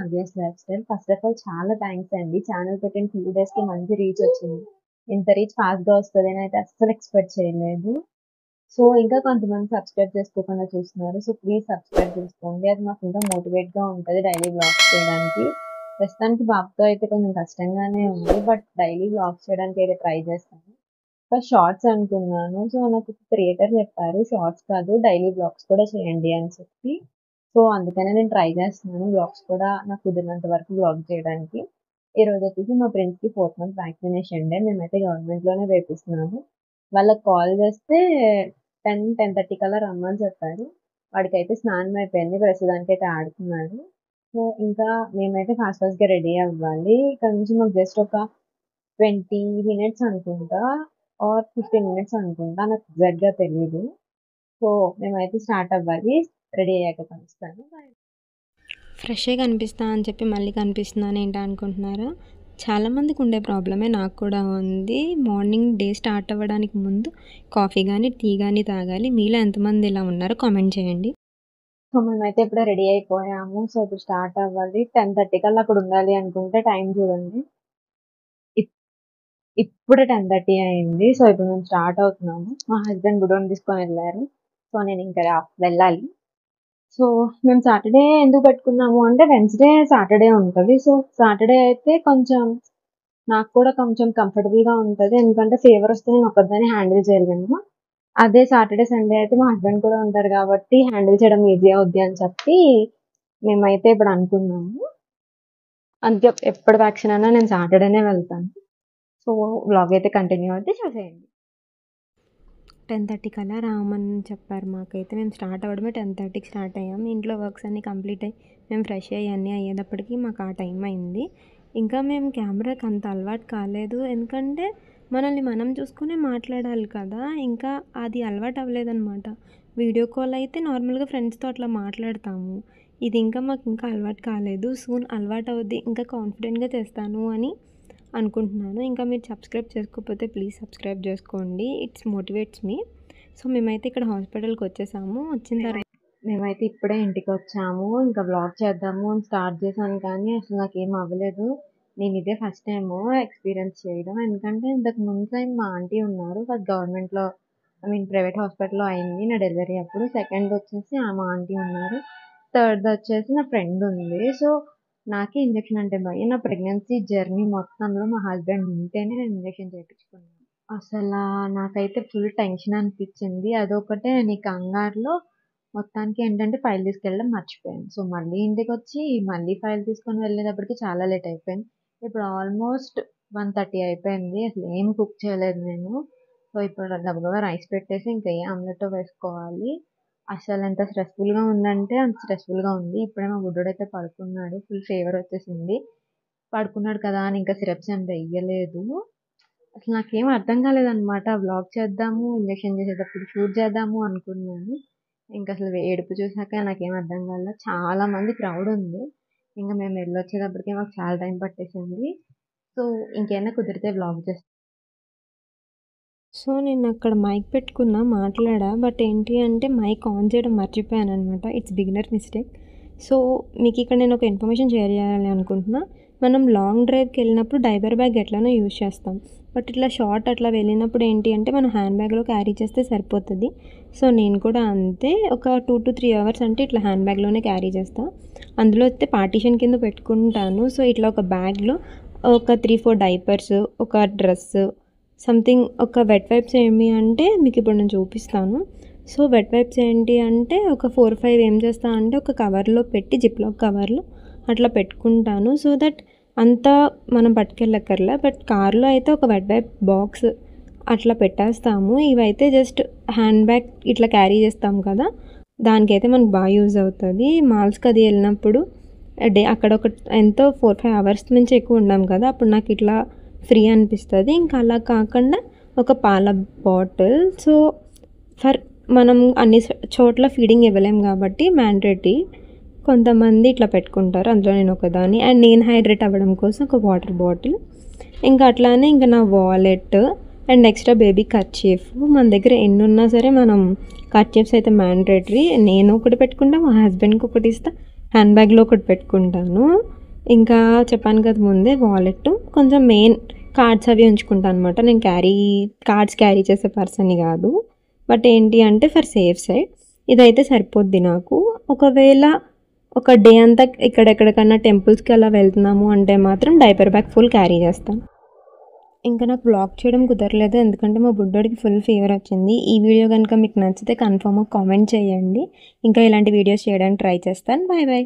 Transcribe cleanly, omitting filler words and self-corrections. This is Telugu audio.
Navya's life style. First of all చాలా థ్యాంక్స్ అండి. ఛానల్ పెట్టిన ఫ్యూ డేస్‌కి మంచి రీచ్ వచ్చింది. ఇంత రీచ్ ఫాస్ట్‌గా వస్తదని అయితే అస్సలు ఎక్స్‌పెక్ట్ చేయలేదు. సో, ఇంకా కొంతమంది సబ్స్క్రైబ్ చేసుకోకుండా చూస్తున్నారు. సో, ప్లీజ్ సబ్స్క్రైబ్ చేసుకోండి. అది మాకు ఇంకా మోటివేట్‌గా ఉంటది డైలీ వ్లాగ్స్ చేయడానికి. ప్రస్తుతానికి బాబుతో అయితే కొంచెం కష్టంగానే ఉంది. బట్ డైలీ వ్లాగ్స్ చేయడానికి అయితే ట్రై చేస్తాను. ఫస్ట్ షార్ట్స్ అనుకున్నాను. సో, నాకు క్రియేటర్ చెప్పారు షార్ట్స్ కాదు డైలీ వ్లాగ్స్ కూడా చేయండి అని చెప్పి. సో, అందుకనే నేను ట్రై చేస్తున్నాను. వ్లాగ్స్ కూడా నాకు కుదిరినంత వరకు వ్లాగ్ చేయడానికి. ఈరోజు వచ్చేసి మా ఫ్రెండ్స్‌కి 4th మంత్ వ్యాక్సినేషన్ డే. మేమైతే గవర్నమెంట్‌లోనే వేపిస్తున్నాము. వాళ్ళకి కాల్ చేస్తే 10:30 కల్లా రమ్మని చెప్పారు. వాడికైతే స్నానం అయిపోయింది. ప్రస్తుతానికైతే ఆడుతున్నాడు. సో, ఇంకా మేమైతే ఫాస్ట్‌గా రెడీ అవ్వాలి. ఇక్కడ నుంచి మాకు జస్ట్ ఒక 20 మినిట్స్ అనుకుంటా ఆర్ 15 మినిట్స్ అనుకుంటా. నాకు ఎగ్జాక్ట్‌గా తెలీదు. సో, మేమైతే స్టార్ట్ అవ్వాలి. రెడీ అయ్యాక కలుస్తాను. బాయ్. ఫ్రెష్గా కనిపిస్తా అని చెప్పి మళ్ళీ కనిపిస్తున్నాను ఏంటా అనుకుంటున్నారా? చాలామందికి ఉండే ప్రాబ్లమే నాకు కూడా ఉంది. మార్నింగ్ డే స్టార్ట్ అవ్వడానికి ముందు కాఫీ కానీ టీ కానీ తాగాలి. మీలో ఎంతమంది ఇలా ఉన్నారో కామెంట్ చేయండి. సో, మేమైతే ఇప్పుడే రెడీ అయిపోయాము. సో, ఇప్పుడు స్టార్ట్ అవ్వాలి. 10:30 కల్లా అక్కడ ఉండాలి అనుకుంటే టైం చూడండి. ఇప్పుడే 10:30 అయింది. సో, ఇప్పుడు మేము స్టార్ట్ అవుతున్నాము. మా హస్బెండ్ గుడౌన్ తీసుకొని వెళ్ళారు. సో, నేను ఇంకా వెళ్ళాలి. సో, మేము సాటర్డే ఎందుకు పెట్టుకున్నాము అంటే వెన్స్‌డే, సాటర్డే ఉంటది. సో, సాటర్డే అయితే కొంచెం నాకు కూడా కొంచెం కంఫర్టబుల్‌గా ఉంటది. ఎందుకంటే ఫీవర్ వస్తే నేను ఒక్కదాన్నే హ్యాండిల్ చేయలేను. అదే సాటర్డే, సండే అయితే మా హస్బెండ్ కూడా ఉంటారు కాబట్టి హ్యాండిల్ చేయడం ఈజీ అవుద్ది అని చెప్పి మేమైతే ఇప్పుడు అనుకున్నాము. అందుకే ఎప్పుడు వ్యాక్సిన్ అయినా నేను సాటర్డేనే వెళ్తాను. సో, వ్లాగ్ అయితే కంటిన్యూ అయితే చూసేయండి. 10:30 కల్లా రామని చెప్పారు మాకైతే. మేము స్టార్ట్ అవ్వడమే 10:30కి స్టార్ట్ అయ్యాము. ఇంట్లో వర్క్స్ అన్నీ కంప్లీట్ అయ్యి మేము ఫ్రెష్ అయ్యి అన్నీ అయ్యేటప్పటికి మాకు ఆ టైం అయింది. ఇంకా మేము కెమెరాకి అంత అలవాటు కాలేదు. ఎందుకంటే మనల్ని మనం చూసుకునే మాట్లాడాలి కదా! ఇంకా అది అలవాటు అవ్వలేదనమాట. వీడియో కాల్ అయితే నార్మల్గా ఫ్రెండ్స్తో అట్లా మాట్లాడతాము. ఇది ఇంకా మాకు ఇంకా అలవాటు కాలేదు. సూన్ అలవాటు అవుద్ది. ఇంకా కాన్ఫిడెంట్గా చేస్తాను అని అనుకుంటున్నాను. ఇంకా మీరు సబ్స్క్రైబ్ చేసుకోకపోతే ప్లీజ్ సబ్స్క్రైబ్ చేసుకోండి. It's motivates me. సో, మేమైతే ఇక్కడ హాస్పిటల్‌కి వచ్చేసాము. వచ్చిన తర్వాత మేమైతే ఇప్పుడే ఇంటికొచ్చాము. ఇంకా వ్లాగ్ చేద్దాము అని స్టార్ట్ చేశాను కానీ అసలు నాకేం అవ్వలేదు. నేను ఇదే ఫస్ట్ టైము ఎక్స్‌పీరియన్స్ చేయడం. ఎందుకంటే ఇంతకు ముందు టైం మా ఆంటీ ఉన్నారు. ఫస్ట్ గవర్నమెంట్‌లో ప్రైవేట్ హాస్పిటల్‌లో అయింది నా డెలివరీ అప్పుడు. సెకండ్ వచ్చేసి మా ఆంటీ ఉన్నారు. థర్డ్‌ది వచ్చేసి నా ఫ్రెండ్ ఉంది. సో, నాకే ఇంజెక్షన్ అంటే భయం. నా ప్రెగ్నెన్సీ జర్నీ మొత్తంలో మా హస్బెండ్ ఉంటేనే నేను ఇంజెక్షన్ చేపించుకున్నాను. అసలా నాకైతే ఫుల్ టెన్షన్ అనిపించింది. అదొకటే నీ కంగారులో మొత్తానికి ఏంటంటే ఫైల్ తీసుకెళ్ళడం మర్చిపోయాను. సో, మళ్ళీ ఇంటికొచ్చి మళ్ళీ ఫైల్ తీసుకొని వెళ్ళేటప్పటికి చాలా లేట్ అయిపోయింది. ఇప్పుడు ఆల్మోస్ట్ 1:30 అయిపోయింది. అసలు ఏం కుక్ చేయలేదు నేను. సో, ఇప్పుడు గబగబా రైస్ పెట్టేసి ఇంకా ఏ ఆమ్లెటో వేసుకోవాలి. అసలు ఎంత స్ట్రెస్‌ఫుల్‌గా ఉందంటే అంత స్ట్రెస్‌ఫుల్‌గా ఉంది. ఇప్పుడే మా బుడ్డోడైతే పడుకున్నాడు. ఫుల్ ఫీవర్ వచ్చేసింది. పడుకున్నాడు కదా అని ఇంకా సిరప్స్ ఏం వెయ్యలేదు. అసలు నాకేం అర్థం కాలేదనమాట. వ్లాగ్ చేద్దాము, ఇంజెక్షన్ చేసేటప్పుడు షూట్ చేద్దాము అనుకున్నాను. ఇంకసలు ఏడుపు చూసాక నాకేం అర్థం కాలేదు. చాలా మంది క్రౌడ్ ఉంది. ఇంక మేము వెళ్ళొచ్చేటప్పటికి మాకు చాలా టైం పట్టేసింది. సో, ఇంకేమైనా కుదిరితే వ్లాగ్ చేస్తాను. సో, నేను అక్కడ మైక్ పెట్టుకున్నా, మాట్లాడా. బట్ ఏంటి అంటే మైక్ ఆన్ చేయడం మర్చిపోయాననమాట. It's beginner mistake. సో, మీకు ఇక్కడ నేను ఒక ఇన్ఫర్మేషన్ షేర్ చేయాలి అనుకుంటున్నా. మనం లాంగ్ డ్రైవ్‌కి వెళ్ళినప్పుడు డైపర్ బ్యాగ్ ఎట్లానో యూజ్ చేస్తాం. బట్ ఇట్లా షార్ట్ అట్లా వెళ్ళినప్పుడు ఏంటి అంటే మనం హ్యాండ్ బ్యాగ్‌లో క్యారీ చేస్తే సరిపోతది. సో, నేను కూడా అంతే ఒక 2-3 అవర్స్ అంటే ఇట్లా హ్యాండ్ బ్యాగ్‌లోనే క్యారీ చేస్తా. అందులో అయితే పార్టిషన్ కింద పెట్టుకుంటాను. సో, ఇట్లా ఒక బ్యాగ్‌లో ఒక 3-4 డైపర్స్, ఒక డ్రెస్సు సంథింగ్ ఒక వెట్ వైప్స్ ఏమి అంటే మీకు ఇప్పుడు నేను చూపిస్తాను. సో, వెట్ వైప్స్ ఏంటి అంటే ఒక 4-5 ఏం చేస్తా అంటే ఒక కవర్లో పెట్టి జిప్‌లాక్ కవర్లో అట్లా పెట్టుకుంటాను. సో దట్ అంతా మనం పట్టుకెళ్ళక్కర్లా. బట్ కార్లో అయితే ఒక వెట్ వైప్ బాక్స్ అట్లా పెట్టేస్తాము. ఇవైతే జస్ట్ హ్యాండ్ బ్యాగ్ ఇట్లా క్యారీ చేస్తాం కదా! దానికైతే మనకు బాగా యూజ్ అవుతుంది. మాల్స్‌కి అది వెళ్ళినప్పుడు అక్కడ ఒక ఎంతో 4-5 అవర్స్ నుంచి ఎక్కువ ఉండం కదా! అప్పుడు నాకు ఇట్లా ఫ్రీ అనిపిస్తుంది. ఇంకా అలా కాకుండా ఒక పాల బాటిల్. సో, మనం అన్ని చోట్ల ఫీడింగ్ ఇవ్వలేం కాబట్టి మ్యాండేటరీ కొంతమంది ఇట్లా పెట్టుకుంటారు. అందులో నేను ఒకదాన్ని. అండ్ నేను హైడ్రేట్ అవ్వడం కోసం ఒక వాటర్ బాటిల్. ఇంకా అట్లానే ఇంకా నా wallet, and extra baby kerchief. మన దగ్గర ఎన్ని ఉన్నా సరే మనం కర్చీఫ్స్ అయితే మ్యాండేటరీ. నేను ఒకటి పెట్టుకుంటా, మా హస్బెండ్కి ఒకటి ఇస్తా, హ్యాండ్ బ్యాగ్లో ఒకటి పెట్టుకుంటాను. ఇంకా చెప్పాను కదా ముందే, వాలెట్, కొంచెం మెయిన్ కార్డ్స్ అవి ఉంచుకుంటాను అనమాట. నేను కార్డ్స్ క్యారీ చేసే పర్సన్ని కాదు, బట్ ఏంటి అంటే ఫర్ సేఫ్ సైడ్ ఇదైతే సరిపోద్ది నాకు. ఒకవేళ ఒక డే అంతా ఎక్కడెక్కడికన్నా టెంపుల్స్కి అలా వెళ్తున్నాము అంటే మాత్రం డైపర్ బ్యాగ్ ఫుల్ క్యారీ చేస్తాను. ఇంకా నాకు బ్లాగ్ చేయడం కుదరలేదు, ఎందుకంటే మా బుడ్డోడికి ఫుల్ ఫీవర్ వచ్చింది. ఈ వీడియో కనుక మీకు నచ్చితే కన్ఫర్మ్గా కామెంట్ చేయండి. ఇంకా ఇలాంటి వీడియోస్ చేయడానికి ట్రై చేస్తాను. Bye bye.